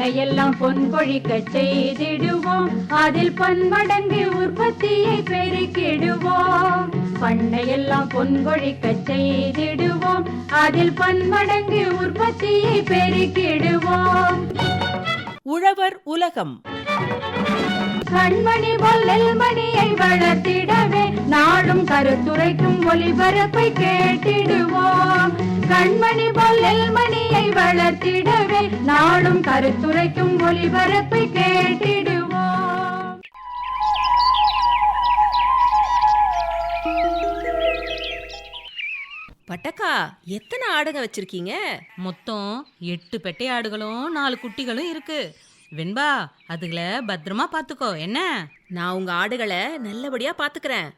பண்ணையெல்லாம் பொன் கொழிக்க செய்திடுவோம், அதில் பன்மடங்கு உற்பத்தியை பெருக்கிடுவோம். பண்ணையெல்லாம் பொன் கொழிக்க செய்திடுவோம், அதில் பன்மடங்கு உற்பத்தியை பெருக்கிடுவோம். உழவர் உலகம். கண்மணி பொல்லல் மணியை வளர்த்திடவே நாடும் கருத்துரைக்கும் ஒலிபரப்பை கேட்டிடுவோம். கண்மணி பொல்லல் மணியை வளர்த்திடவே நாடும் கருத்துரைக்கும் ஒலிபரப்பை கேட்டிடுவோம். பட்டக்கா, எத்தனை ஆடுங்க வச்சிருக்கீங்க? மொத்தம் 8 பெட்டை ஆடுகளும் 4 குட்டிகளும் இருக்கு. வெண்பா, அதுகளை பத்திரமா பாத்துக்கோ என்ன. நான் உங்க ஆடுகளை நல்லபடியா பாத்துக்கிறேன்.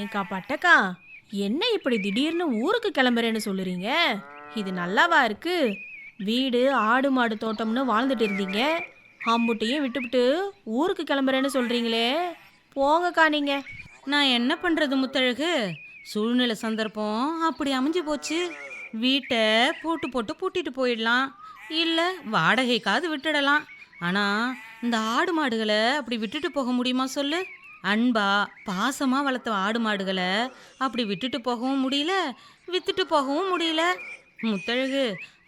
ஏங்கா பட்டக்கா, என்ன இப்படி திடீர்னு ஊருக்கு கிளம்புறேன்னு சொல்லுறீங்க? இது நல்லாவா இருக்கு? வீடு ஆடு மாடு தோட்டம்னு வாழ்ந்துட்டு இருந்தீங்க, அம்புட்டையும் விட்டுவிட்டு ஊருக்கு கிளம்புறேன்னு சொல்றீங்களே, போங்கக்கா நீங்க. நான் என்ன பண்றது முத்தழகு, சூழ்நிலை சந்தர்ப்பம் அப்படி அமைஞ்சு போச்சு. வீட்டை போட்டு பூட்டிட்டு போயிடலாம், இல்லை வாடகைக்காவது விட்டுடலாம். ஆனால் இந்த ஆடு மாடுகளை அப்படி விட்டுட்டு போக முடியுமா சொல்லு? அன்பா பாசமாக வளர்த்த ஆடு மாடுகளை அப்படி விட்டுட்டு போகவும் முடியல, வித்துட்டு போகவும் முடியல. முத்தழகு,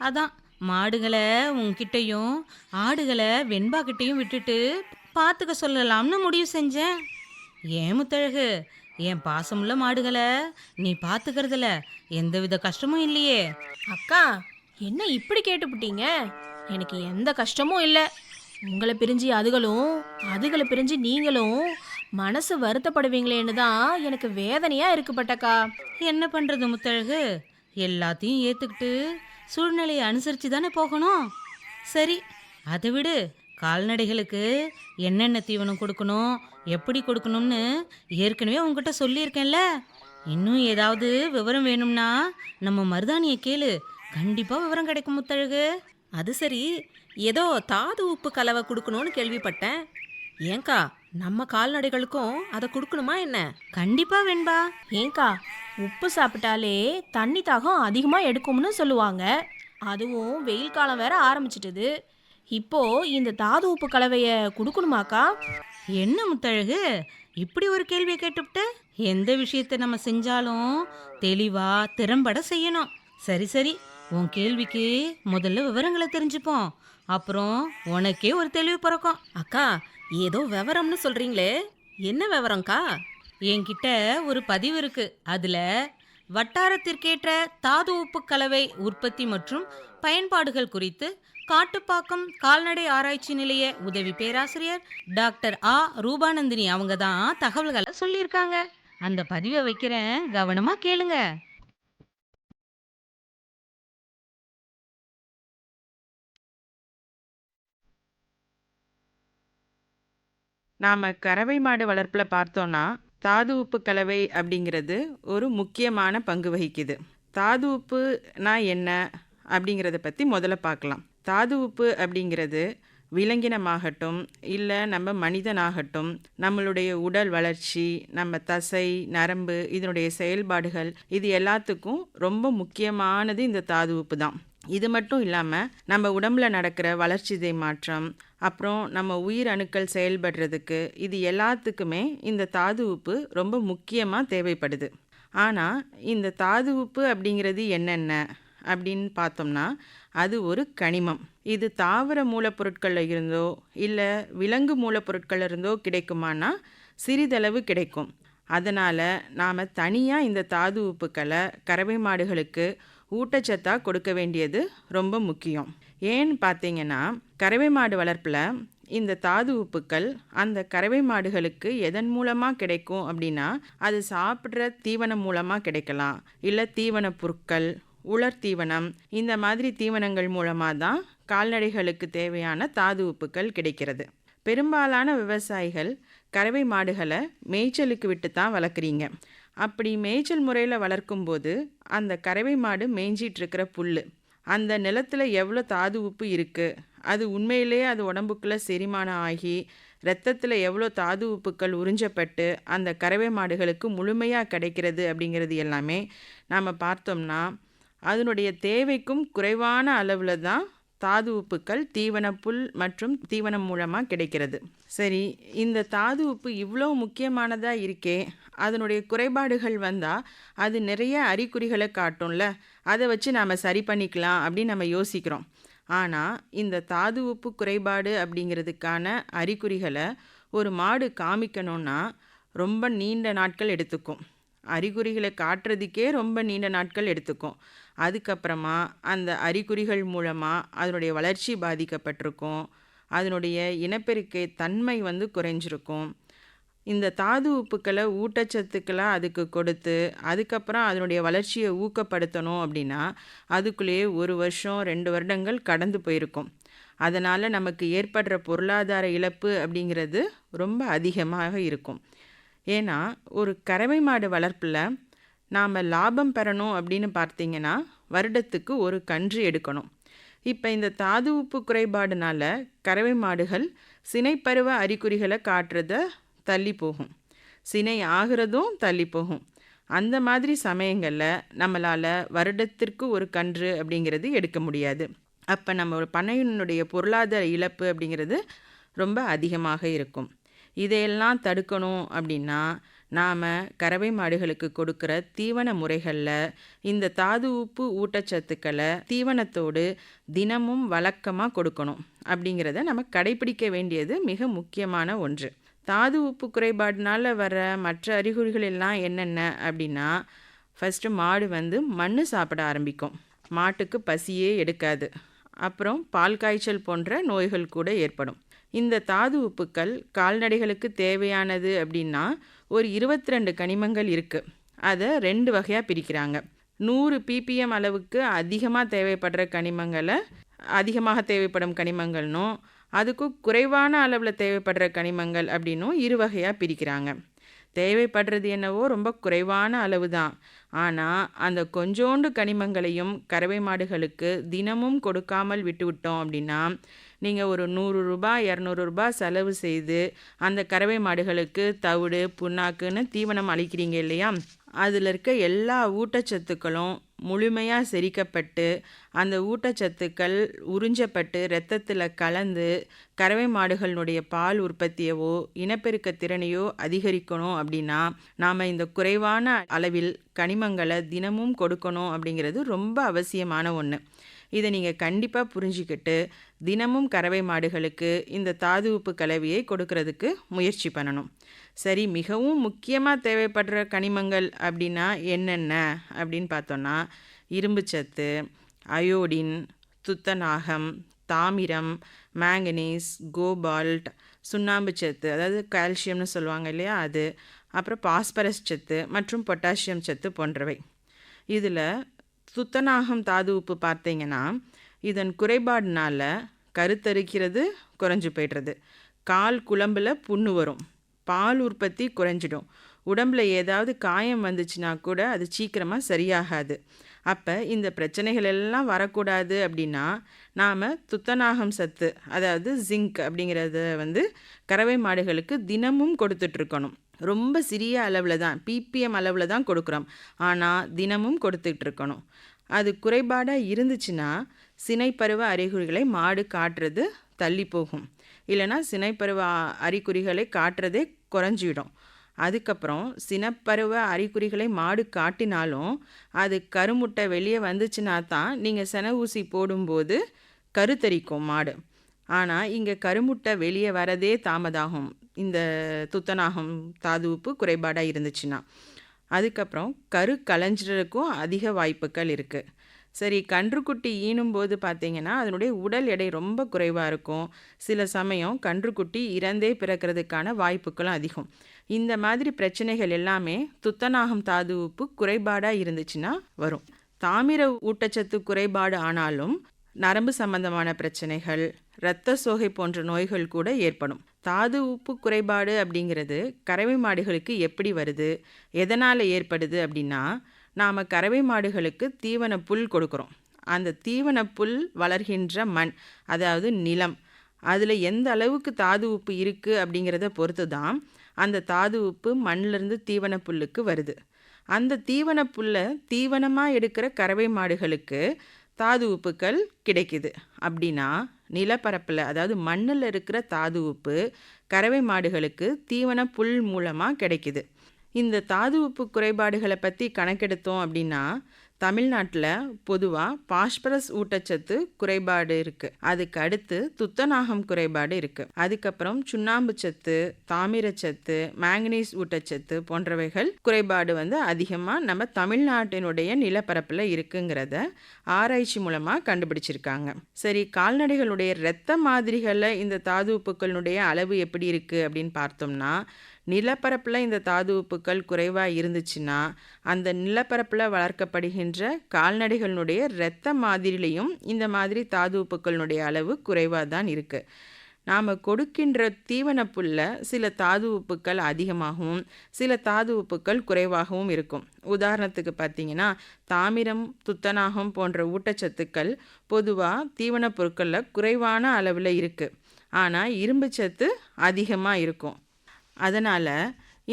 அதான் மாடுகளை உன்கிட்டையும் ஆடுகளை வெண்பா கிட்டையும் விட்டுட்டு பார்த்துக்க சொல்லலாம்னு முடிவு செஞ்சேன். ஏன் முத்தழகு, என் பாசமுள்ள மாடுகளை நீ பார்த்துக்கிறதுல எந்தவித கஷ்டமும் இல்லையே? அக்கா, என்ன இப்படி கேட்டுப்புட்டீங்க? எனக்கு எந்த கஷ்டமும் இல்லை. உங்களை பிரிஞ்சு அதுகளை பிரிஞ்சு நீங்களும் மனசு வருத்தப்படுவீங்களேன்னு தான் எனக்கு வேதனையா இருக்கு பட்டக்கா. என்ன பண்றது முத்தழகு, எல்லாத்தையும் ஏத்துக்கிட்டு சூழ்நிலையை அனுசரித்து தானே போகணும். சரி, அதை விடு. கால்நடைகளுக்கு என்னென்ன தீவனம் கொடுக்கணும், எப்படி கொடுக்கணும்னு ஏற்கனவே உங்ககிட்ட சொல்லியிருக்கேன்ல. இன்னும் ஏதாவது விவரம் வேணும்னா நம்ம மருதாணியை கேளு, கண்டிப்பாக விவரம் கிடைக்கும் முத்தழகு. அது சரி, ஏதோ தாது உப்பு கலவை கொடுக்கணும்னு கேள்விப்பட்டேன். ஏங்கா, நம்ம கால்நடைகளுக்கும் அதை கொடுக்கணுமா என்ன? கண்டிப்பா வெண்பா. ஏங்கா, உப்பு சாப்பிட்டாலே தண்ணி தாகம் அதிகமாக எடுக்கும்னு சொல்லுவாங்க. அதுவும் வெயில் காலம் வேற ஆரம்பிச்சிட்டுது. இப்போ இந்த தாது உப்பு கலவையை கொடுக்கணுமாக்கா? என்ன முத்தழகு, இப்படி ஒரு கேள்வியை கேட்டுவிட்ட? எந்த விஷயத்தை நம்ம செஞ்சாலும் தெளிவா திறம்பட செய்யணும். சரி சரி, உன் கேள்விக்கு முதல்ல விவரங்களை தெரிஞ்சுப்போம், அப்புறம் உனக்கே ஒரு தெளிவு பிறக்கும். அக்கா, ஏதோ விவரம்னு சொல்றீங்களே, என்ன விவரம்க்கா? என்கிட்ட ஒரு பதிவு இருக்கு. அதுல வட்டாரத்திற்கேற்ற தாது உப்பு கலவை உற்பத்தி மற்றும் பயன்பாடுகள் குறித்து காட்டுப்பாக்கம் கால்நடை ஆராய்ச்சி நிலைய உதவி பேராசிரியர் டாக்டர் ஆ ரூபானந்தினி அவங்க தான் தகவல்களை சொல்லியிருக்காங்க. அந்த பதிவை வைக்கிறேன், கவனமா கேளுங்க. நாம் கறவை மாடு வளர்ப்பில் பார்த்தோன்னா தாது உப்பு கலவை அப்படிங்கிறது ஒரு முக்கியமான பங்கு வகிக்குது. தாது உப்புனா என்ன அப்படிங்கிறத பற்றி முதல்ல பார்க்கலாம். தாது உப்பு அப்படிங்கிறது விலங்கினமாகட்டும் இல்லை நம்ம மனிதனாகட்டும், நம்மளுடைய உடல் வளர்ச்சி, நம்ம தசை நரம்பு இதனுடைய செயல்பாடுகள் இது எல்லாத்துக்கும் ரொம்ப முக்கியமானது இந்த தாது உப்பு தான். இது மட்டும் இல்லாமல் நம்ம உடம்புல நடக்கிற வளர்ச்சிதை மாற்றம், அப்புறம் நம்ம உயிர் அணுக்கள் செயல்படுறதுக்கு இது எல்லாத்துக்குமே இந்த தாது உப்பு ரொம்ப முக்கியமாக தேவைப்படுது. ஆனால் இந்த தாது உப்பு அப்படிங்கிறது என்னென்ன அப்படின்னு பார்த்தோம்னா, அது ஒரு கனிமம். இது தாவர மூலப்பொருட்களில் இருந்தோ இல்லை விலங்கு மூலப்பொருட்களில் இருந்தோ கிடைக்குமானா சிறிதளவு கிடைக்கும். அதனால் நாம் தனியாக இந்த தாது உப்புக்களை கறவை மாடுகளுக்கு ஊட்டச்சத்தாக கொடுக்க வேண்டியது ரொம்ப முக்கியம். ஏன்னு பார்த்தீங்கன்னா, கறவை மாடு வளர்ப்பில் இந்த தாது உப்புக்கள் அந்த கறவை மாடுகளுக்கு எதன் மூலமாக கிடைக்கும் அப்படின்னா, அது சாப்பிட்ற தீவனம் மூலமாக கிடைக்கலாம், இல்லை தீவன பொருட்கள், உலர் தீவனம், இந்த மாதிரி தீவனங்கள் மூலமாக தான் கால்நடைகளுக்கு தேவையான தாது உப்புக்கள் கிடைக்கிறது. பெரும்பாலான விவசாயிகள் கறவை மாடுகளை மேய்ச்சலுக்கு விட்டு தான் வளர்க்குறீங்க. அப்படி மேய்ச்சல் முறையில் வளர்க்கும்போது அந்த கறவை மாடு மேய்ஞ்சிட்ருக்கிற புல், அந்த நிலத்தில் எவ்வளோ தாது உப்பு இருக்குது, அது உண்மையிலேயே அது உடம்புக்குள்ளே செரிமானம் ஆகி இரத்தத்தில் எவ்வளோ தாது உப்புக்கள் உறிஞ்சப்பட்டு அந்த கறவை மாடுகளுக்கு முழுமையாக கிடைக்கிறது அப்படிங்கிறது எல்லாமே நாம் பார்த்தோம்னா அதனுடைய தேவைக்கும் குறைவான அளவில் தான் தாது உப்புக்கள் தீவன புல் மற்றும் தீவனம் மூலமாக கிடைக்கிறது. சரி, இந்த தாது உப்பு இவ்வளோ முக்கியமானதாக இருக்கே, அதனுடைய குறைபாடுகள் வந்தால் அது நிறைய அறிகுறிகளை காட்டும்ல, அதை வச்சு நாம் சரி பண்ணிக்கலாம் அப்படின்னு நம்ம யோசிக்கிறோம். ஆனால் இந்த தாது உப்பு குறைபாடு அப்படிங்கிறதுக்கான அறிகுறிகளை ஒரு மாடு காமிக்கணும்னா ரொம்ப நீண்ட நாட்கள் எடுத்துக்கும். அறிகுறிகளை காட்டுறதுக்கே ரொம்ப நீண்ட நாட்கள் எடுத்துக்கும். அதுக்கப்புறமா அந்த அறிகுறிகள் மூலமாக அதனுடைய வளர்ச்சி பாதிக்கப்பட்டிருக்கும், அதனுடைய இனப்பெருக்கை தன்மை குறைஞ்சிருக்கும். இந்த தாது உப்புக்களை ஊட்டச்சத்துக்களாக அதுக்கு கொடுத்து அதுக்கப்புறம் அதனுடைய வளர்ச்சியை ஊக்கப்படுத்தணும் அப்படின்னா அதுக்குள்ளேயே 1 வருஷம் 2 வருடங்கள் கடந்து போயிருக்கும். அதனால் நமக்கு ஏற்படுற பொருளாதார இழப்பு அப்படிங்கிறது ரொம்ப அதிகமாக இருக்கும். ஏன்னா ஒரு கறவை மாடு வளர்ப்பில் நாம் லாபம் பெறணும் அப்படின்னு பார்த்தீங்கன்னா வருடத்துக்கு ஒரு கன்று எடுக்கணும். இப்போ இந்த தாது உப்பு குறைபாடுனால கறவை மாடுகள் சினைப்பருவ அறிகுறிகளை காட்டுறத தள்ளி போகும், சினை ஆகிறதும் தள்ளி போகும். அந்த மாதிரி சமயங்களில் நம்மளால் வருடத்திற்கு ஒரு கன்று அப்படிங்கிறது எடுக்க முடியாது. அப்போ நம்ம ஒரு பண்ணையினுடைய பொருளாதார இழப்பு அப்படிங்கிறது ரொம்ப அதிகமாக இருக்கும். இதையெல்லாம் தடுக்கணும் அப்படின்னா நாம் கறவை மாடுகளுக்கு கொடுக்குற தீவன முறைகளில் இந்த தாது உப்பு ஊட்டச்சத்துக்களை தீவனத்தோடு தினமும் வழக்கமாக கொடுக்கணும் அப்படிங்கிறத நம்ம கடைபிடிக்க வேண்டியது மிக முக்கியமான ஒன்று. தாது உப்பு குறைபாடுனால வர மற்ற அறிகுறிகள் எல்லாம் என்னென்ன அப்படின்னா, ஃபஸ்ட்டு மாடு மண் சாப்பிட ஆரம்பிக்கும், மாட்டுக்கு பசியே எடுக்காது, அப்புறம் பால் காய்ச்சல் போன்ற நோய்கள் கூட ஏற்படும். இந்த தாது உப்புக்கள் கால்நடைகளுக்கு தேவையானது அப்படின்னா ஒரு 22 கனிமங்கள் இருக்குது. அதை 2 வகையாக பிரிக்கிறாங்க. 100 ppm அளவுக்கு அதிகமாக தேவைப்படும் கனிமங்கள்னும் அதுக்கும் குறைவான அளவில் தேவைப்படுற கனிமங்கள் அப்படின்னும் 2 வகையாக பிரிக்கிறாங்க. தேவைப்படுறது என்னவோ ரொம்ப குறைவான அளவு தான். ஆனால் அந்த கொஞ்சோண்டு கனிமங்களையும் கறவை மாடுகளுக்கு தினமும் கொடுக்காமல் விட்டுவிட்டோம் அப்படின்னா நீங்கள் ஒரு 100 ரூபாய் 200 ரூபாய் செலவு செய்து அந்த கறவை மாடுகளுக்கு தவிடு புண்ணாக்குன்னு தீவனம் அளிக்கிறீங்க இல்லையா, அதில் இருக்க எல்லா ஊட்டச்சத்துக்களும் முழுமையாக செரிக்கப்பட்டு அந்த ஊட்டச்சத்துக்கள் உறிஞ்சப்பட்டு இரத்தத்தில் கலந்து கறவை மாடுகளினுடைய பால் உற்பத்தியவோ இனப்பெருக்க திறனையோ அதிகரிக்கணும் அப்படின்னா நாம் இந்த குறைவான அளவில் கனிமங்களை தினமும் கொடுக்கணும் அப்படிங்கிறது ரொம்ப அவசியமான ஒன்று. இதை நீங்கள் கண்டிப்பாக புரிஞ்சுக்கிட்டு தினமும் கறவை மாடுகளுக்கு இந்த தாது உப்பு கலவையை கொடுக்கறதுக்கு முயற்சி பண்ணணும். சரி, மிகவும் முக்கியமாக தேவைப்படுற கனிமங்கள் அப்படின்னா என்னென்ன அப்படின்னு பார்த்தோன்னா இரும்புச்சத்து, அயோடின், துத்தநாகம், தாமிரம், மேங்கனீஸ், கோபால்ட், சுண்ணாம்பு சத்து அதாவது கால்சியம்னு சொல்லுவாங்க இல்லையா அது, அப்புறம் பாஸ்பரஸ் சத்து மற்றும் பொட்டாசியம் சத்து போன்றவை. இதில் துத்தநாகம் தாது உப்பு பார்த்தீங்கன்னா இதன் குறைபாடுனால கருத்தரிக்கிறது குறைஞ்சி போய்டுறது, கால் குழம்பில் புண்ணு வரும், பால் உற்பத்தி குறைஞ்சிடும், உடம்பில் ஏதாவது காயம் வந்துச்சுன்னா கூட அது சீக்கிரமாக சரியாகாது. அப்போ இந்த பிரச்சனைகள் எல்லாம் அப்படின்னா நாம் துத்தநாகம் சத்து அதாவது ஜிங்க் அப்படிங்கிறத கறவை மாடுகளுக்கு தினமும் கொடுத்துட்ருக்கணும். ரொம்ப சிறிய அளவில் தான் ppm அளவில் தான் கொடுக்குறோம், ஆனால் தினமும் கொடுத்துட்ருக்கணும். அது குறைபாடாக இருந்துச்சுன்னா சினைப்பருவ அறிகுறிகளை மாடு காட்டுறது தள்ளி போகும், இல்லைனா சினைப்பருவ அறிகுறிகளை காட்டுறதே குறைஞ்சிடும். அதுக்கப்புறம் சினப்பருவ அறிகுறிகளை மாடு காட்டினாலும் அது கருமுட்டை வெளியே வந்துச்சுன்னா தான் நீங்கள் செனை ஊசி போடும்போது கருத்தரிக்கும் மாடு. ஆனால் இங்கே கருமுட்டை வெளியே வரதே தாமதாகும் இந்த துத்தநாகம் தாது உப்பு குறைபாடாக இருந்துச்சுன்னா. அதுக்கப்புறம் கரு கலைஞ்சிறதுக்கும் அதிக வாய்ப்புகள் இருக்குது. சரி, கன்றுக்குட்டி ஈனும்போது பார்த்தீங்கன்னா அதனுடைய உடல் எடை ரொம்ப குறைவாக இருக்கும். சில சமயம் கன்றுக்குட்டி இறந்தே பிறக்கிறதுக்கான வாய்ப்புகளும் அதிகம். இந்த மாதிரி பிரச்சனைகள் எல்லாமே துத்தநாகம் தாது உப்பு குறைபாடாக இருந்துச்சுன்னா வரும். தாமிர ஊட்டச்சத்து குறைபாடு ஆனாலும் நரம்பு சம்பந்தமான பிரச்சனைகள், இரத்த சோகை போன்ற நோய்கள் கூட ஏற்படும். தாது உப்பு குறைபாடு அப்படிங்கிறது கறவை மாடுகளுக்கு எப்படி வருது, எதனால் ஏற்படுது அப்படின்னா, நாம் கறவை மாடுகளுக்கு தீவன புல் கொடுக்குறோம். அந்த தீவன புல் வளர்கின்ற மண் அதாவது நிலம், அதில் எந்த அளவுக்கு தாது உப்பு இருக்குது அப்படிங்கிறத பொறுத்து தான் அந்த தாது உப்பு மண்ணிலிருந்து தீவன புல்லுக்கு வருது. அந்த தீவன புல்லை தீவனமாக எடுக்கிற கறவை மாடுகளுக்கு தாது உப்புக்கள் கிடைக்குது. அப்படின்னா நிலப்பரப்பில், அதாவது மண்ணில் இருக்கிற தாது உப்பு கறவை மாடுகளுக்கு தீவன புல் மூலமாக கிடைக்குது. இந்த தாது உப்பு குறைபாடுகளை பற்றி கணக்கெடுத்தோம் அப்படின்னா தமிழ்நாட்டில் பொதுவாக பாஸ்பரஸ் ஊட்டச்சத்து குறைபாடு இருக்குது. அதுக்கு அடுத்து துத்தநாகம் குறைபாடு இருக்குது. அதுக்கப்புறம் சுண்ணாம்பு சத்து, தாமிரச்சத்து, மேங்கனீஸ் ஊட்டச்சத்து போன்றவைகள் குறைபாடு அதிகமாக நம்ம தமிழ்நாட்டினுடைய நிலப்பரப்பில் இருக்குங்கிறத ஆராய்ச்சி மூலமாக கண்டுபிடிச்சிருக்காங்க. சரி, கால்நடைகளுடைய இரத்த மாதிரிகளில் இந்த தாது உப்புக்களுடைய அளவு எப்படி இருக்குது அப்படின்னு பார்த்தோம்னா, நிலப்பரப்பில் இந்த தாது உப்புக்கள் குறைவாக இருந்துச்சுன்னா அந்த நிலப்பரப்பில் வளர்க்கப்படுகின்ற கால்நடைகளுடைய இரத்த மாதிரிலையும் இந்த மாதிரி தாது உப்புக்களுடைய அளவு குறைவாக தான் இருக்குது. நாம் கொடுக்கின்ற தீவன புல்ல சில தாது உப்புக்கள் அதிகமாகவும் சில தாது உப்புக்கள் குறைவாகவும் இருக்கும். உதாரணத்துக்கு பார்த்தீங்கன்னா தாமிரம், துத்தநாகம் போன்ற ஊட்டச்சத்துக்கள் பொதுவாக தீவன பொருட்களில் குறைவான அளவில் இருக்குது. ஆனால் இரும்பு சத்து அதிகமாக இருக்கும். அதனால்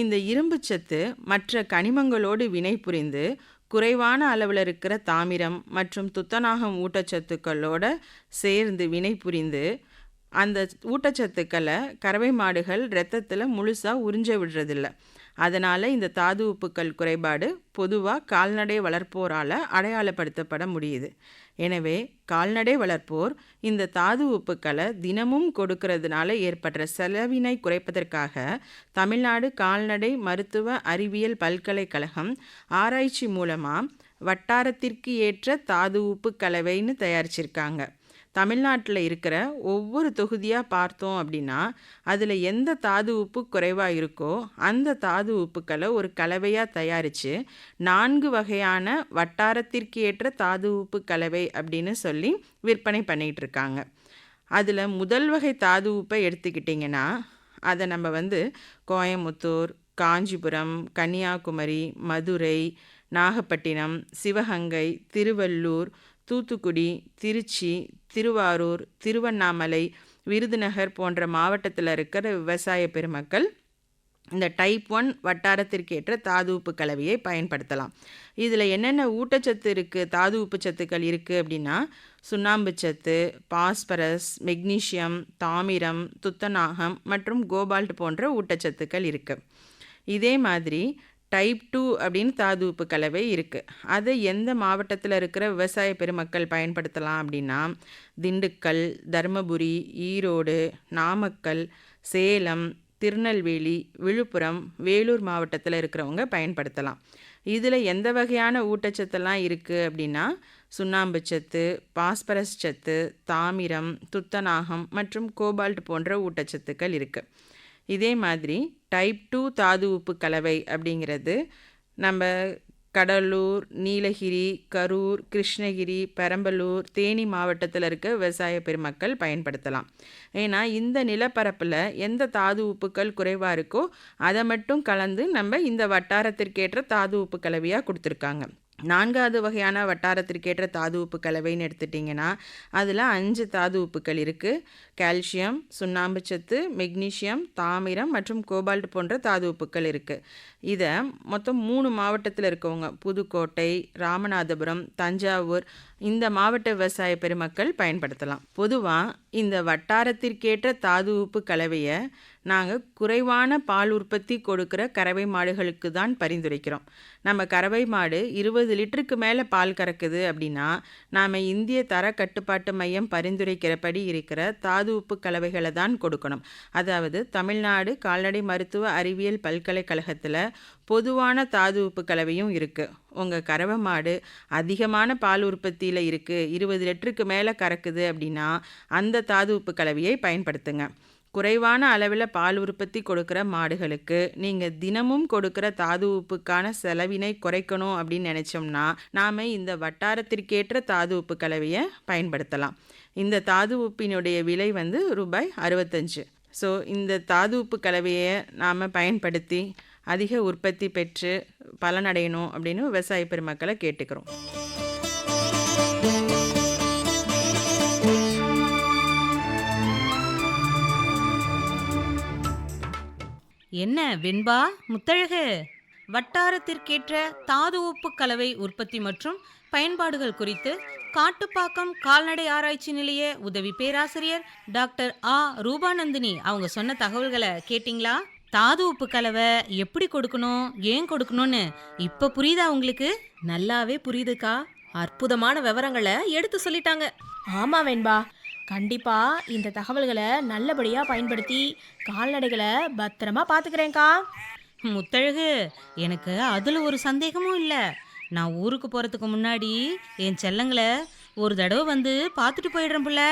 இந்த இரும்பு சத்து மற்ற கனிமங்களோடு வினை புரிந்து குறைவான அளவில் இருக்கிற தாமிரம் மற்றும் துத்தநாகம் ஊட்டச்சத்துக்களோடு சேர்ந்து வினை புரிந்து அந்த ஊட்டச்சத்துக்களை கறவை மாடுகள் இரத்தத்தில் முழுசாக உறிஞ்ச விடுறதில்ல. அதனால் இந்த தாது உப்புக்கள் குறைபாடு பொதுவாக கால்நடை வளர்ப்போரால் அடையாளப்படுத்தப்பட முடியுது. எனவே கால்நடை வளர்ப்போர் இந்த தாது உப்புக்களை தினமும் கொடுக்கறதுனால ஏற்படுற செலவினை குறைப்பதற்காக தமிழ்நாடு கால்நடை மருத்துவ அறிவியல் பல்கலைக்கழகம் ஆராய்ச்சி மூலமாக வட்டாரத்திற்கு ஏற்ற தாது உப்பு கலவைன்னு தயாரிச்சிருக்காங்க. தமிழ்நாட்டில் இருக்கிற ஒவ்வொரு தொகுதியாக பார்த்தோம் அப்படின்னா அதில் எந்த தாது உப்பு குறைவாக இருக்கோ அந்த தாது உப்புக்களை ஒரு கலவையாக தயாரித்து 4 வகையான வட்டாரத்திற்கு ஏற்ற தாது உப்பு கலவை அப்படின்னு சொல்லி விற்பனை பண்ணிகிட்டு இருக்காங்க. அதில் முதல் வகை தாது உப்பை எடுத்துக்கிட்டிங்கன்னா அதை நம்ம கோயமுத்தூர், காஞ்சிபுரம், கன்னியாகுமரி, மதுரை, நாகப்பட்டினம், சிவகங்கை, திருவள்ளூர், தூத்துக்குடி, திருச்சி, திருவாரூர், திருவண்ணாமலை, விருதுநகர் போன்ற மாவட்டத்தில் இருக்கிற விவசாய பெருமக்கள் இந்த டைப் 1 வட்டாரத்திற்கேற்ற தாது உப்பு கலவையை பயன்படுத்தலாம். இதில் என்னென்ன ஊட்டச்சத்து இருக்குது, தாது உப்பு சத்துக்கள் இருக்குது அப்படின்னா சுண்ணாம்பு சத்து, பாஸ்பரஸ், மெக்னீசியம், தாமிரம், துத்தநாகம் மற்றும் கோபால்ட் போன்ற ஊட்டச்சத்துக்கள் இருக்குது. இதே மாதிரி டைப் 2 அப்படின்னு தாது உப்பு கலவை இருக்குது. அதை எந்த மாவட்டத்தில் இருக்கிற விவசாய பெருமக்கள் பயன்படுத்தலாம் அப்படின்னா திண்டுக்கல், தருமபுரி, ஈரோடு, நாமக்கல், சேலம், திருநெல்வேலி, விழுப்புரம், வேலூர் மாவட்டத்தில் இருக்கிறவங்க பயன்படுத்தலாம். இதில் எந்த வகையான ஊட்டச்சத்தெல்லாம் இருக்குது அப்படின்னா சுண்ணாம்பு சத்து, பாஸ்பரஸ் சத்து, தாமிரம், துத்தநாகம் மற்றும் கோபால்ட் போன்ற ஊட்டச்சத்துக்கள் இருக்குது. இதே மாதிரி டைப் 2 தாது உப்பு கலவை அப்படிங்கிறது நம்ம கடலூர், நீலகிரி, கரூர், கிருஷ்ணகிரி, பெரம்பலூர், தேனி மாவட்டத்தில் இருக்க விவசாய பெருமக்கள் பயன்படுத்தலாம். ஏன்னா இந்த நிலப்பரப்பில் எந்த தாது உப்புக்கள் குறைவாக இருக்கோ அதை மட்டும் கலந்து நம்ம இந்த வட்டாரத்திற்கேற்ற தாது உப்பு கலவையாக கொடுத்துருக்காங்க. 4வது வகையான வட்டாரத்திற்கேற்ற தாது உப்பு கலவைன்னு எடுத்துட்டிங்கன்னா அதில் 5 தாது உப்புக்கள் இருக்குது. கால்சியம், சுண்ணாம்பு சத்து, மெக்னீசியம், தாமிரம் மற்றும் கோபால்ட் போன்ற தாது உப்புக்கள் இருக்குது. இதை மொத்தம் 3 மாவட்டத்தில் இருக்கவங்க புதுக்கோட்டை, ராமநாதபுரம், தஞ்சாவூர் இந்த மாவட்ட விவசாய பெருமக்கள் பயன்படுத்தலாம். பொதுவாக இந்த வட்டாரத்திற்கேற்ற தாது உப்பு கலவையை நாங்கள் குறைவான பால் உற்பத்தி கொடுக்குற கறவை மாடுகளுக்கு தான் பரிந்துரைக்கிறோம். நம்ம கறவை மாடு 20 லிட்டருக்கு மேலே பால் கறக்குது அப்படின்னா நாம் இந்திய தர கட்டுப்பாட்டு மையம் பரிந்துரைக்கிறபடி இருக்கிற தாது உப்பு கலவைகளை தான் கொடுக்கணும். அதாவது தமிழ்நாடு கால்நடை மருத்துவ அறிவியல் பல்கலைக்கழகத்தில் பொதுவான தாது உப்பு கலவையும் இருக்குது. உங்கள் கறவை மாடு அதிகமான பால் உற்பத்தியில் இருக்குது, 20 லிட்டருக்கு மேலே கறக்குது அப்படின்னா அந்த தாது உப்பு கலவையை பயன்படுத்துங்க. குறைவான அளவில் பால் உற்பத்தி கொடுக்குற மாடுகளுக்கு நீங்கள் தினமும் கொடுக்குற தாது உப்புக்கான செலவினை குறைக்கணும் அப்படின்னு நினச்சோம்னா நாம் இந்த வட்டாரத்திற்கேற்ற தாது உப்பு கலவையை பயன்படுத்தலாம். இந்த தாது உப்பினுடைய விலை ரூபாய் 65. ஸோ இந்த தாது உப்பு கலவையை நாம் பயன்படுத்தி அதிக உற்பத்தி பெற்று பலனடையணும் அப்படின்னு விவசாய பெருமக்களை கேட்டுக்கிறோம். என்ன வெண்பா, முத்தழகு, வட்டாரத்திற்கேற்ற தாது உப்பு கலவை உற்பத்தி மற்றும் பயன்பாடுகள் குறித்து காட்டுப்பாக்கம் கால்நடை ஆராய்ச்சி நிலைய உதவி பேராசிரியர் டாக்டர் ஆ ரூபாநந்தினி அவங்க சொன்ன தகவல்களை கேட்டிங்களா? தாது உப்பு கலவை எப்படி கொடுக்கணும், ஏன் கொடுக்கணும்னு இப்ப புரியுதா உங்களுக்கு? நல்லாவே புரியுதுக்கா. அற்புதமான விவரங்களை எடுத்து சொல்லிட்டாங்க. ஆமா வெண்பா, கண்டிப்பா இந்த தகவல்களை நல்லபடியா பயன்படுத்தி கால்நடைகளை பத்திரமா பாத்துக்கிறேன்க்கா. முத்தழகு, எனக்கு அதுல ஒரு சந்தேகமும் இல்ல. நான் ஊருக்கு போறதுக்கு முன்னாடி என் செல்லங்களை ஒரு தடவை வந்து பார்த்துட்டு போயிடுறேன் புள்ள.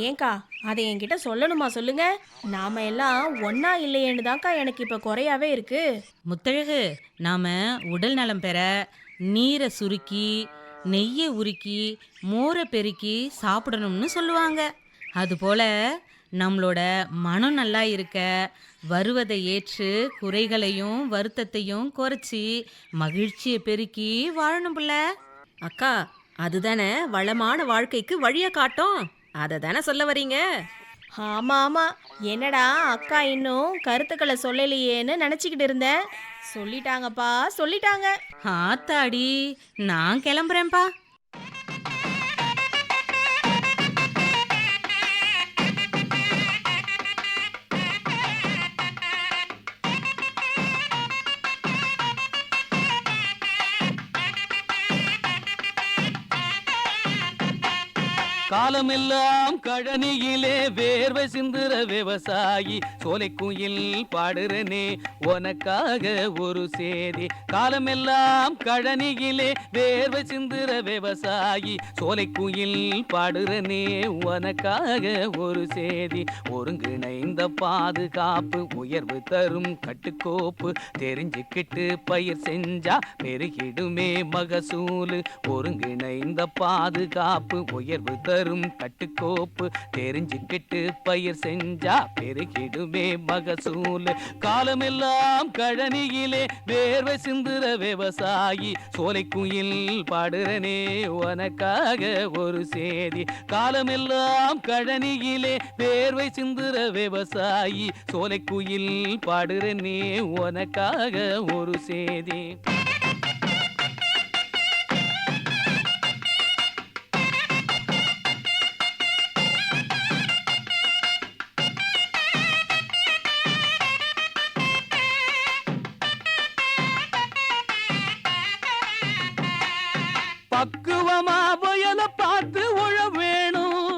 ஏன்க்கா அதை என்கிட்ட சொல்லணுமா? சொல்லுங்க. நாம எல்லாம் ஒன்னா இல்லையேன்னு தான்க்கா எனக்கு இப்ப குறையாவே இருக்கு. முத்தழகு, நாம உடல் நலம் பெற நீரை சுருக்கி நெய்யை உருக்கி மோரை பெருக்கி சாப்பிடணும்னு சொல்லுவாங்க. அதுபோல நம்மளோட மனம் நல்லா இருக்க வருவதை ஏற்று குறைகளையும் வருத்தத்தையும் குறைச்சி மகிழ்ச்சியை பெருக்கி வாழணும் புள்ள. அக்கா, அதுதானே வளமான வாழ்க்கைக்கு வழிய காட்டும். அதை தானே சொல்ல வரீங்க? ஆமா ஆமா, என்னடா அக்கா இன்னும் கருத்துக்களை சொல்லலையேன்னு நினைச்சுக்கிட்டு இருந்தேன். சொல்லிட்டாங்கப்பா, சொல்லிட்டாங்க. ஆத்தாடி, நான் கிளம்புறேன்ப்பா. காலமெல்லாம் கழனியிலே வேர்வை சிந்துற விவசாயி சோலை குயில் பாடுறனே உனக்காக ஒரு சேதி. காலமெல்லாம் கழனியிலே வேர்வை சிந்துற விவசாயி சோலை குயில் பாடுறனே உனக்காக ஒரு சேதி. ஒருங்கிணைந்த பாதுகாப்பு உயர்வு தரும் கட்டுக்கோப்பு தெரிஞ்சுக்கிட்டு பயிர் செஞ்சா பெருகிடுமே மகசூலு. ஒருங்கிணைந்த பாதுகாப்பு உயர்வு தரும் கட்டுக்கோப்பு தெரிஞ்சுக்கிட்டு பயிர் செஞ்சா பெருகிடுமே மகசூல். காலமெல்லாம் கழனியிலே வேர்வை சிந்துற விவசாயி சோலை குயில் பாடுறனே உனக்காக ஒரு சேதி. காலமெல்லாம் கழனியிலே வேர்வை சிந்துற விவசாயி சோலை குயில் பாடுறனே உனக்காக ஒரு சேதி. பக்குவமா வயல பார்த்து உழ வேணும்,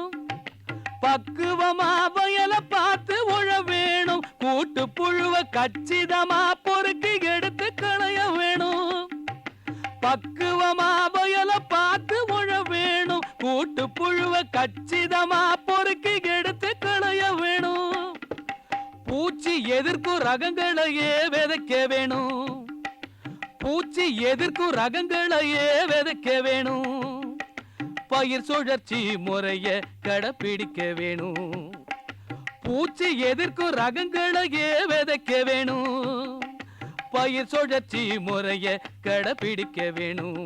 பக்குவமா வயல பார்த்து உழ வேணும். கூட்டு புழுவ கச்சிதமா பொறுக்கி எடுத்து களைய வேணும். பக்குவமா வயல பார்த்து உழ வேணும். கூட்டு புழுவ கச்சிதமா பொறுக்கி எடுத்து களைய வேணும். பூச்சி எதிர்க்கும் ரகங்களையே விதைக்க வேணும். பூச்சி எதிர்க்கும் ரகங்களையே விதைக்க வேணும். பயிர் சுழற்சி முறைய கடைப்பிடிக்க வேணும். பூச்சி எதிர்க்கும் ரகங்களையே விதைக்க வேணும். பயிர் சுழற்சி முறைய கடைப்பிடிக்க வேணும்.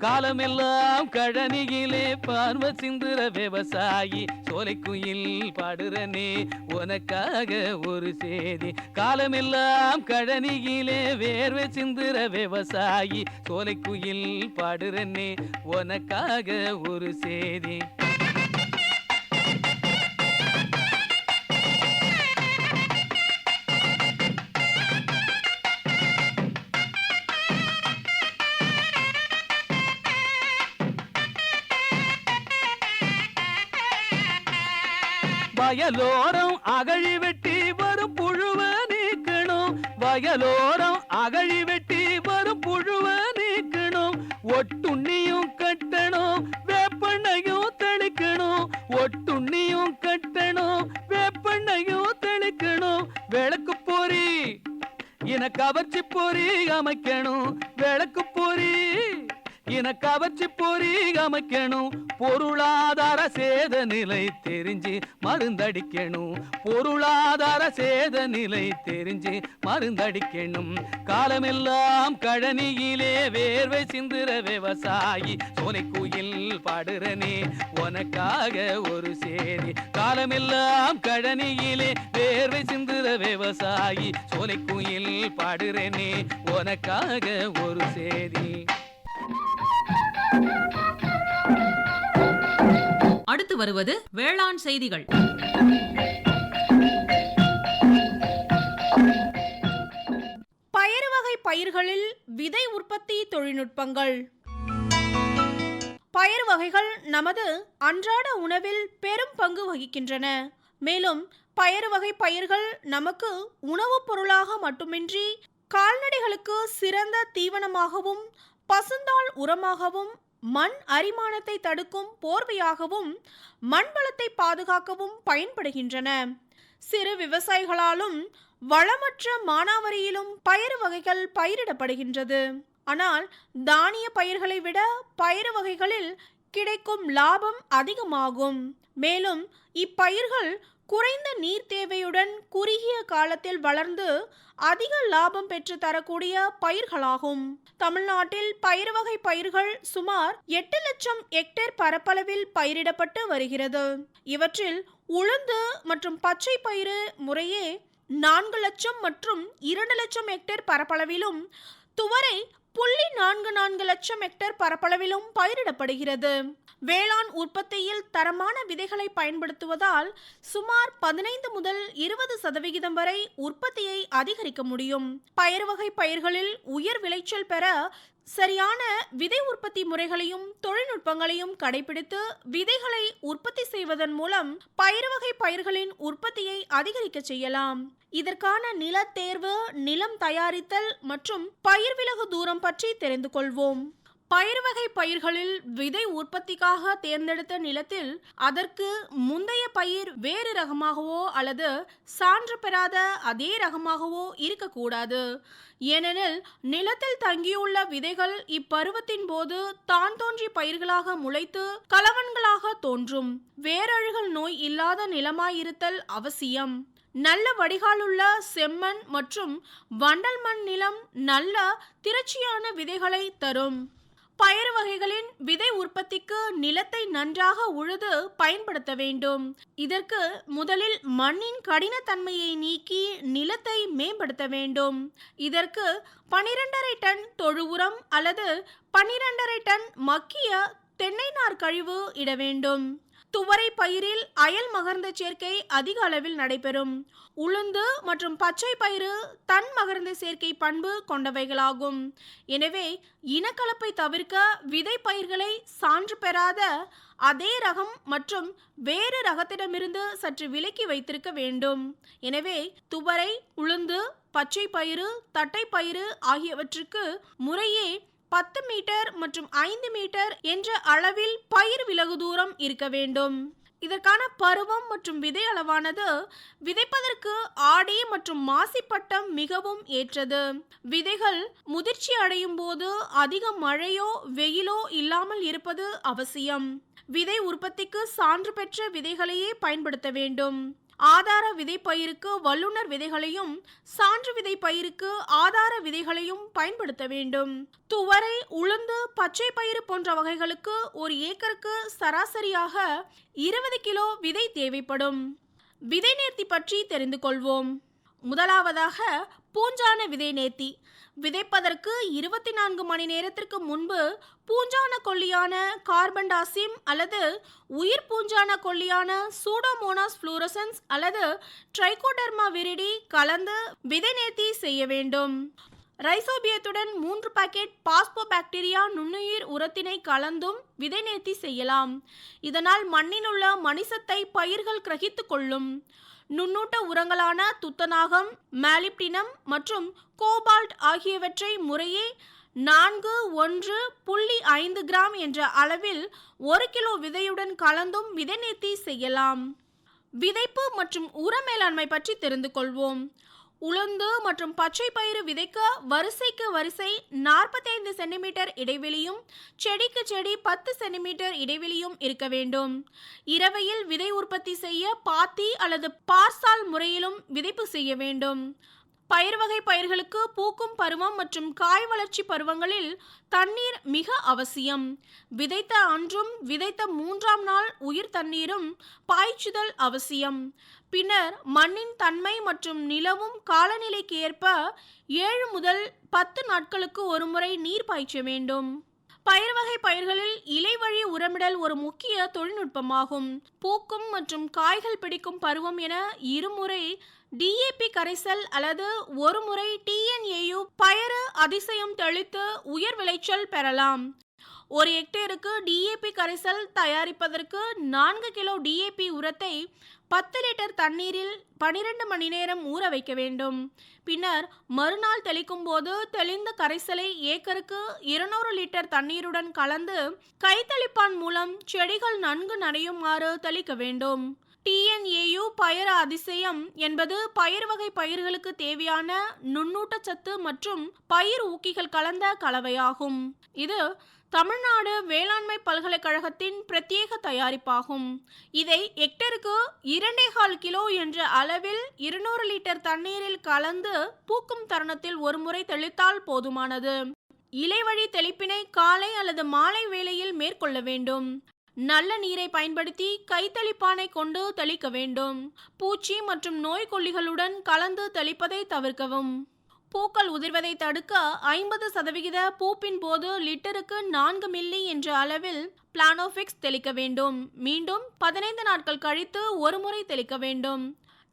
காலமெல்லாம் கழனியிலே பார்வை சிந்துற விவசாயி சோலை குயில் பாடுறனே உனக்காக ஒரு சேதி. காலமெல்லாம் கழனியிலே வேர்வை சிந்துற விவசாயி சோலை குயில் பாடுறனே உனக்காக ஒரு சேதி. வயலோரம் அகழி வெட்டி வரும் புழுவ நீக்கணும். வயலோரம் அகழி வெட்டி வரும் புழுவ நீக்கணும். ஒட்டுண்ணியும் கட்டணும், வேப்பெண்ணையும் தெளிக்கணும். ஒட்டுண்ணியும் கட்டணும், வேப்பெண்ணையும் தெளிக்கணும். விளக்கு பொறி இன கவர்ச்சி பொறி அமைக்கணும். விளக்கு பொறி இன கவர்ச்சி பொறி அமைக்கணும். பொருளாதார சேத நிலை தெரிஞ்சு மருந்தடிக்கணும். பொருளாதார சேத நிலை தெரிஞ்சு மருந்தடிக்கணும். காலமெல்லாம் கழனியிலே வேர்வை சிந்துற விவசாயி சோலை குயில் பாடுறனே உனக்காக ஒரு சேதி. காலமெல்லாம் கழனியிலே வேர்வை சிந்துற விவசாயி சோலை குயில் பாடுறனே உனக்காக ஒரு சேதி. வருவது வேளாண் செய்திகள். பயறு வகை பயிர்களில் விதை உற்பத்தி தொழில்நுட்பங்கள். பயறு வகைகள் நமது அன்றாட உணவில் பெரும் பங்கு வகிக்கின்றன. மேலும் பயறு வகை பயிர்கள் நமக்கு உணவுப் பொருளாக மட்டுமின்றி கால்நடைகளுக்கு சிறந்த தீவனமாகவும், பசுந்தாள் உரமாகவும், மண் அரிமானத்தை தடுக்கும் போர்வையாகவும், மண் வளத்தை பாதுகாக்கவும் பயன்படுகின்றன. சிறு விவசாயிகளாலும் வளமற்ற மானாவரியிலும் பயறு வகைகள் பயிரிடப்படுகின்றது. ஆனால் தானிய பயிர்களை விட பயறு வகைகளில் கிடைக்கும் லாபம் அதிகமாகும். மேலும் இப்பயிர்கள் குறைந்த நீர் தேவையுடன் குறுகிய காலத்தில் வளர்ந்து அதிக லாபம் பெற்று தரக்கூடிய பயிர்களாகும். தமிழ்நாட்டில் பயறு வகை பயிர்கள் சுமார் 8 லட்சம் ஹெக்டேர் பரப்பளவில் பயிரிடப்பட்டு வருகிறது. இவற்றில் உளுந்து மற்றும் பச்சை பயிறு முறையே 4 லட்சம் மற்றும் 2 லட்சம் ஹெக்டேர் பரப்பளவிலும், துவரை 0.44 லட்சம் ஹெக்டேர் பரப்பளவிலும் பயிரிடப்படுகிறது. வேளாண் உற்பத்தியில் தரமான விதைகளை பயன்படுத்துவதால் சுமார் 15 முதல் 20% வரை உற்பத்தியை அதிகரிக்க முடியும். பயறு வகை பயிர்களில் உயர் விளைச்சல் பெற சரியான விதை உற்பத்தி முறைகளையும் தொழில்நுட்பங்களையும் கடைபிடித்து விதைகளை உற்பத்தி செய்வதன் மூலம் பயறு வகை பயிர்களின் உற்பத்தியை அதிகரிக்க செய்யலாம். இதற்கான நில தேர்வு, நிலம் தயாரித்தல் மற்றும் பயிர் விலகு தூரம் பற்றி தெரிந்து கொள்வோம். பயறு வகை பயிர்களில் விதை உற்பத்திக்காக தேர்ந்தெடுத்த நிலத்தில் அதற்கு முந்தைய பயிர் வேறு ரகமாகவோ அல்லது சான்று பெறாத அதே ரகமாகவோ இருக்கக்கூடாது. ஏனெனில் நிலத்தில் தங்கியுள்ள விதைகள் இப்பருவத்தின் போது தான் தோன்றி பயிர்களாக முளைத்து கலவன்களாக தோன்றும். வேரழுகல் நோய் இல்லாத நிலமாயிருத்தல் அவசியம். நல்ல வடிகாலுள்ள செம்மண் மற்றும் வண்டல் மண் நிலம் நல்ல திரட்சியான விதைகளை தரும். பயறு வகைகளின் விதை உற்பத்திக்கு நிலத்தை நன்றாக உழுது பயன்படுத்த வேண்டும். இதற்கு முதலில் மண்ணின் கடினத்தன்மையை நீக்கி நிலத்தை மேம்படுத்த வேண்டும். இதற்கு 12.5 டன் தொழு உரம் அல்லது 12.5 டன் மக்கிய தென்னை நார் கழிவு இட வேண்டும். துவரை பயிரில் அயல் மகர்ந்த சேர்க்கை அதிக அளவில் நடைபெறும். உளுந்து மற்றும் பச்சை பயிறு தன் மகர்ந்த சேர்க்கை பண்பு கொண்டவைகளாகும். எனவே இனக்கலப்பை தவிர்க்க விதை பயிர்களை சான்று பெறாத அதே ரகம் மற்றும் வேறு ரகத்திடமிருந்து சற்று விலக்கி வைத்திருக்க வேண்டும். எனவே துவரை, உளுந்து, பச்சை பயிறு, தட்டை பயிறு ஆகியவற்றுக்கு முறையே 10 மீட்டர் மற்றும் 5 மீட்டர் என்ற அளவில் பயிர் விலகு தூரம் இருக்க வேண்டும். இதற்கான பருவம் மற்றும் விதை அளவானது விதைப்பதற்கு ஆடி மற்றும் மாசி பட்டம் மிகவும் ஏற்றது. விதைகள் முதிர்ச்சி அடையும் போது அதிக மழையோ வெயிலோ இல்லாமல் இருப்பது அவசியம். விதை உற்பத்திக்கு சான்று பெற்ற விதைகளையே பயன்படுத்த வேண்டும். ஆதார விதை பயிருக்கு வல்லுநர் விதைகளையும் சான்று விதை பயிருக்கு ஆதார விதைகளையும் பயன்படுத்த வேண்டும். துவரை, உளுந்து, பச்சை பயிறு போன்ற வகைகளுக்கு ஒரு ஏக்கருக்கு சராசரியாக 20 கிலோ விதை தேவைப்படும். விதை நேர்த்தி பற்றி தெரிந்து கொள்வோம். முதலாவதாக பூஞ்சான விதை நேர்த்தி. விதைப்பதற்கு 24 மணி நேரத்திற்கு முன்பு பூஞ்சான கொல்லியான கார்பன்டாசிம் அல்லது உயிர் பூஞ்சான கொல்லியான சூடோமோனாஸ் ஃப்ளூரசன்ஸ் அல்லது ட்ரைகோடெர்மா விரிடி கலந்து விதை நேர்த்தி செய்ய வேண்டும். ரைசோபியத்துடன் 3 பாக்கெட் பாஸ்போபாக்டீரியா நுண்ணுயிர் உரத்தினை கலந்தும் விதை நேர்த்தி செய்யலாம். இதனால் மண்ணில் உள்ள மணிசத்தை பயிர்கள் கிரகித்து கொள்ளும். நுண்ணூட்ட உரங்களான துத்தநாகம், மாலிப்டினம் மற்றும் கோபால்ட் ஆகியவற்றை முறையே 4:1.5 கிராம் என்ற அளவில் 1 கிலோ விதையுடன் கலந்தும் விதை நேர்த்தி செய்யலாம். விதைப்பு மற்றும் உர மேலாண்மை பற்றி தெரிந்து கொள்வோம். உளுந்து மற்றும் பச்சை பயிறு விதைக்க வரிசைக்கு வரிசை 45 சென்டிமீட்டர் இடைவெளியும் செடிக்கு செடி 10 சென்டிமீட்டர் இடைவெளியும் இருக்க வேண்டும். இரவையில் விதை உற்பத்தி செய்ய பாத்தி அல்லது பார்சால் முறையிலும் விதைப்பு செய்ய வேண்டும். பயிர் வகை பயிர்களுக்கு பூக்கும் பருவம் மற்றும் காய் வளர்ச்சி பருவங்களில் தண்ணீர் மிக அவசியம். விதைத்த அன்றும் விதைத்த 3ஆம் நாள் உயிர் தண்ணீரும் பாய்ச்சுதல் அவசியம். பின்னர் மண்ணின் தன்மை மற்றும் நிலவும் காலநிலைக்கு ஏற்ப 7 முதல் 10 நாட்களுக்கு ஒருமுறை நீர் பாய்ச்ச வேண்டும். பயிர் வகை பயிர்களில் இலைவழி உரமிடல் ஒரு முக்கிய தொழில்நுட்பமாகும். பூக்கும் மற்றும் காய்கள் பிடிக்கும் பருவம் என இருமுறை டிஏபி கரைசல் அல்லது ஒரு முறை டிஎன்ஏயு பயறு அதிசயம் தெளித்து உயர் விளைச்சல் பெறலாம். ஒரு ஹெக்டேருக்கு டிஏபி கரைசல் தயாரிப்பதற்கு 4 கிலோ டிஏபி உரத்தை 10 லிட்டர் தண்ணீரில் 12 மணி நேரம் ஊற வைக்க வேண்டும். பின்னர் மறுநாள் தெளிக்கும் போது தெளிந்த கரைசலை ஏக்கருக்கு 200 லிட்டர் தண்ணீருடன் கலந்து கைத்தளிப்பான் மூலம் செடிகள் நன்கு நனையுமாறு தெளிக்க வேண்டும். டிஎன்ஏயு பயறு அதிசயம் என்பது பயிர் வகை பயிர்களுக்கு தேவையான நுண்ணூட்டச்சத்து மற்றும் பயிர் ஊக்கிகள் கலந்த கலவையாகும். இது தமிழ்நாடு வேளாண்மை பல்கலைக்கழகத்தின் பிரத்யேக தயாரிப்பாகும். இதை ஹெக்டருக்கு 2.25 கிலோ என்ற அளவில் 200 லிட்டர் தண்ணீரில் கலந்து பூக்கும் தருணத்தில் ஒரு முறை தெளித்தால் போதுமானது. இலைவழி தெளிப்பினை காலை அல்லது மாலை வேளையில் மேற்கொள்ள வேண்டும். நல்ல நீரை பயன்படுத்தி கைத்தளிப்பானை கொண்டு தெளிக்க வேண்டும். பூச்சி மற்றும் நோய்க்கொல்லிகளுடன் கலந்து தெளிப்பதை தவிர்க்கவும். பூக்கள் உதிர்வதை தடுக்க 50% பூப்பின் போது லிட்டருக்கு 4 மில்லி என்ற அளவில் பிளானோஃபிக்ஸ் தெளிக்க வேண்டும். மீண்டும் 15 நாட்கள் கழித்து ஒரு முறை தெளிக்க வேண்டும்.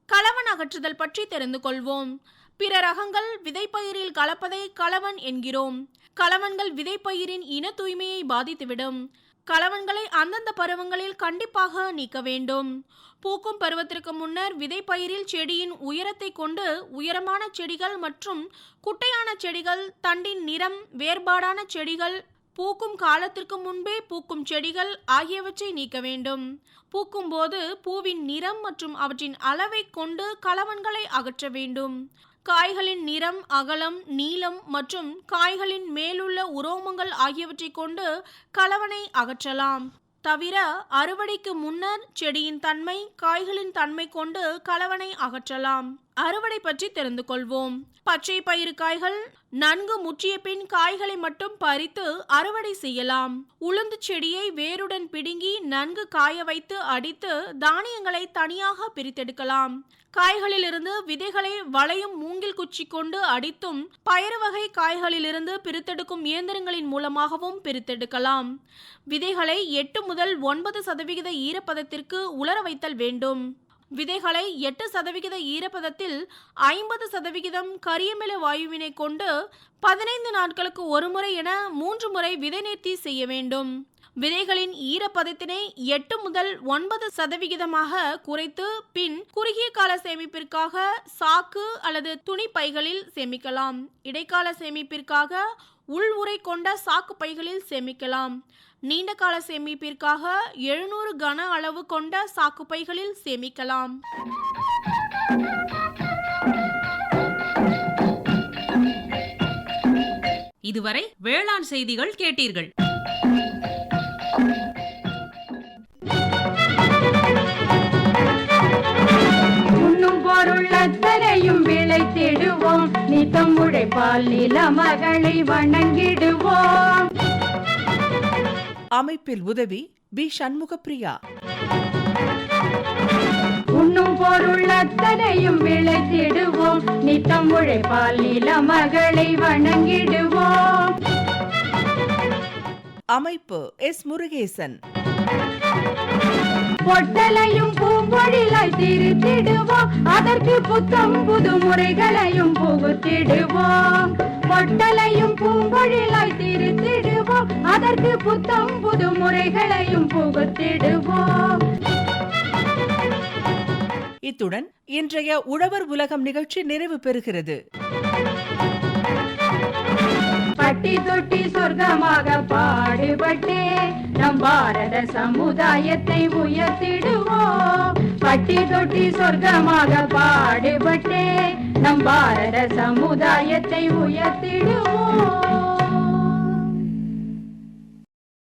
களவன் அகற்றுதல் பற்றி தெரிந்து கொள்வோம். பிற ரகங்கள் விதைப்பயிரில் கலப்பதை களவன் என்கிறோம். களவன்கள் விதைப்பயிரின் இன தூய்மையை பாதித்துவிடும். களவன்களை அந்தந்த பருவங்களில் கண்டிப்பாக நீக்க வேண்டும். பூக்கும் பருவத்திற்கு முன்னர் விதைப்பயிரில் செடியின் உயரத்தை கொண்டு உயரமான செடிகள் மற்றும் குட்டையான செடிகள், தண்டின் நிறம் வேறுபாடான செடிகள், பூக்கும் காலத்திற்கு முன்பே பூக்கும் செடிகள் ஆகியவற்றை நீக்க வேண்டும். பூக்கும் போது பூவின் நிறம் மற்றும் அவற்றின் அளவை கொண்டு களவன்களை அகற்ற வேண்டும். காய்களின் நிறம், அகலம், நீளம் மற்றும் காய்களின் மேலுள்ள உரோமங்கள் ஆகியவற்றை கொண்டு களவனை அகற்றலாம். தவிர அறுவடைக்கு முன்னர் செடியின் தன்மை, காய்களின் தன்மை கொண்டு களவனை அகற்றலாம். அறுவடை பற்றி தெரிந்து கொள்வோம். பச்சை பயிறு காய்கள் நன்கு முற்றிய பின் காய்களை மட்டும் பறித்து அறுவடை செய்யலாம். உளுந்து செடியை வேருடன் பிடுங்கி நன்கு காய வைத்து அடித்து தானியங்களை தனியாக பிரித்தெடுக்கலாம். காய்களிலிருந்து விதைகளை வளையும் மூங்கில் குச்சி கொண்டு அடித்தும் பயறு வகை காய்களிலிருந்து பிரித்தெடுக்கும் இயந்திரங்களின் மூலமாகவும் பிரித்தெடுக்கலாம். விதைகளை 8 முதல் 9% ஈரப்பதத்திற்கு உலர வைத்தல் வேண்டும். விதைகளை 8% ஈரப்பதத்தில் 50% கரியமில வாயுவினை கொண்டு 15 நாட்களுக்கு ஒரு முறை என 3 முறை விதை நேர்த்தி செய்ய வேண்டும். விதைகளின் ஈரப்பதத்தினை 8 முதல் 9% குறைத்து பின் குறுகிய கால சேமிப்பிற்காக சாக்கு அல்லது துணி பைகளில் சேமிக்கலாம். இடைக்கால சேமிப்பிற்காக உள் உறை கொண்ட சாக்கு பைகளில் சேமிக்கலாம். நீண்ட கால சேமிப்பிற்காக 700 கன அளவு கொண்ட சாக்கு பைகளில் சேமிக்கலாம். இதுவரை வேளாண் செய்திகள் கேட்டீர்கள். உண்ணும் பொருள் அத்தனையும் விளைத்திடுவோம். நித்தம் உழைப்பால் நில மகளை வணங்கிடுவோம். அமைப்பில் உதவி பி. சண்முகப்பிரியா. உண்ணும் பொருள் அத்தனையும் விளைத்திடுவோம். நித்தம் உழைப்பால் நில மகளை வணங்கிடுவோம். அமைப்பு எஸ். முருகேசன். பொட்டலையும் பூம்பொழிலாய் திருத்திடுவோம். அதற்கு புத்தம் புது முறைகளையும் புகுத்திடுவோம். பொட்டலையும் பூம்பொழிலாய் திருத்திடுவோம். அதற்கு புத்தம் புது முறைகளையும் புகுத்திடுவோம். இத்துடன் இன்றைய உழவர் உலகம் நிகழ்ச்சி நிறைவு பெறுகிறது. பட்டி தொட்டி சொர்க்கமாக பாடுபட்டே நம் பாரத சமுதாயத்தை உயர்த்திடுவோம். பட்டி தொட்டி சொர்க்கமாக பாடுபட்டே நம் பாரத சமுதாயத்தை உயர்த்திடுவோம்.